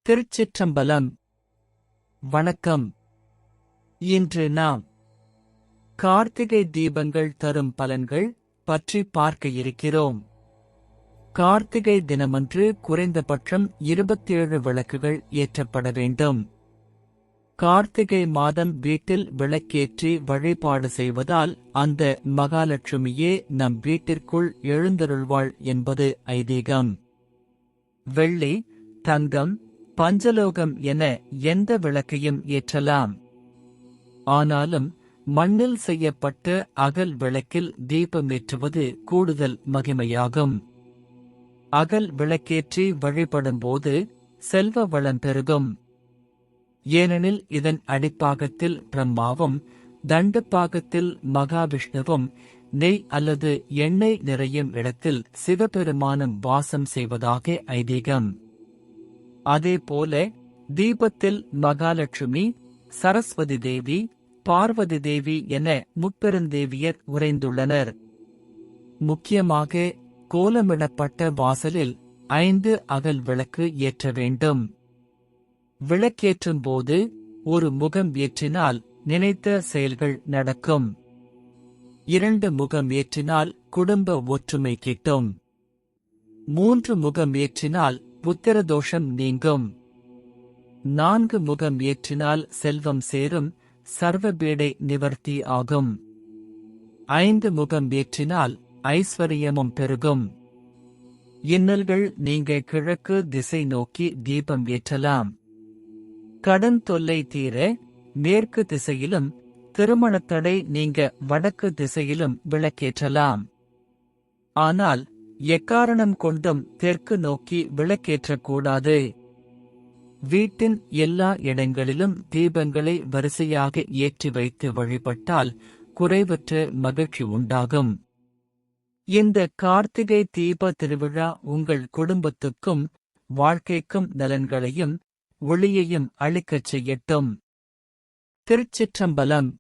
திருச்சிற்றம்பலம். வணக்கம். இன்று நாம் கார்த்திகை தீபங்கள் தரும் பலன்கள் பற்றி பார்க்க இருக்கிறோம். கார்த்திகை தினமன்று குறைந்தபட்சம் 27 விளக்குகள் ஏற்றப்பட வேண்டும். கார்த்திகை மாதம் வீட்டில் விளக்கேற்றி வழிபாடு செய்வதால் அந்த மகாலட்சுமியே நம் வீட்டிற்குள் எழுந்தருள்வாள் என்பது ஐதீகம். வெள்ளி, தங்கம், பஞ்சலோகம் என எந்த விளக்கையும் ஏற்றலாம். ஆனாலும் மண்ணில் செய்யப்பட்ட அகல் விளக்கில் தீபமேற்றுவது கூடுதல் மகிமையாகும். அகல் விளக்கேற்றி வழிபடும்போது செல்வ வளம் பெருகும். ஏனெனில் இதன் அடிப்பாகத்தில் பிரம்மாவும் தண்டுப்பாகத்தில் மகாவிஷ்ணுவும் நெய் அல்லது எண்ணெய் நிறையும் இடத்தில் சிவபெருமானும் வாசம் செய்வதாக ஐதீகம். அதேபோல தீபத்தில் மகாலட்சுமி, சரஸ்வதி தேவி, பார்வதி தேவி என முப்பெருந்தேவியர் உறைந்துள்ளனர். முக்கியமாக கோலமிடப்பட்ட வாசலில் 5 அகல் விளக்கு ஏற்ற வேண்டும். விளக்கேற்றும் போது ஒரு முகம் ஏற்றினால் நினைத்த செயல்கள் நடக்கும். 2 முகம் ஏற்றினால் குடும்ப ஒற்றுமை கிட்டும். 3 முகம் ஏற்றினால் புத்திரதோஷம் நீங்கும். 4 முகம் ஏற்றினால் செல்வம் சேரும், சர்வபீடை நிவர்த்தி ஆகும். 5 முகம் ஏற்றினால் ஐஸ்வர்யமும் பெருகும். இன்னல்கள் நீங்க கிழக்கு திசை நோக்கி தீபம் ஏற்றலாம். கடன் தொல்லை தீர மேற்கு திசையிலும், திருமணத்தடை நீங்க வடக்கு திசையிலும் விளக்கேற்றலாம். ஆனால் எக்காரணம் கொண்டும் தெற்கு நோக்கி விளக்கேற்றக்கூடாது. வீட்டின் எல்லா இடங்களிலும் தீபங்களை வரிசையாக ஏற்றி வைத்து வழிபட்டால் குறைவற்ற மகிழ்ச்சி உண்டாகும். இந்த கார்த்திகை தீப திருவிழா உங்கள் குடும்பத்துக்கும் வாழ்க்கைக்கும் நலன்களையும் ஒளியையும் அளிக்கச் செய்யட்டும். திருச்சிற்றம்பலம்.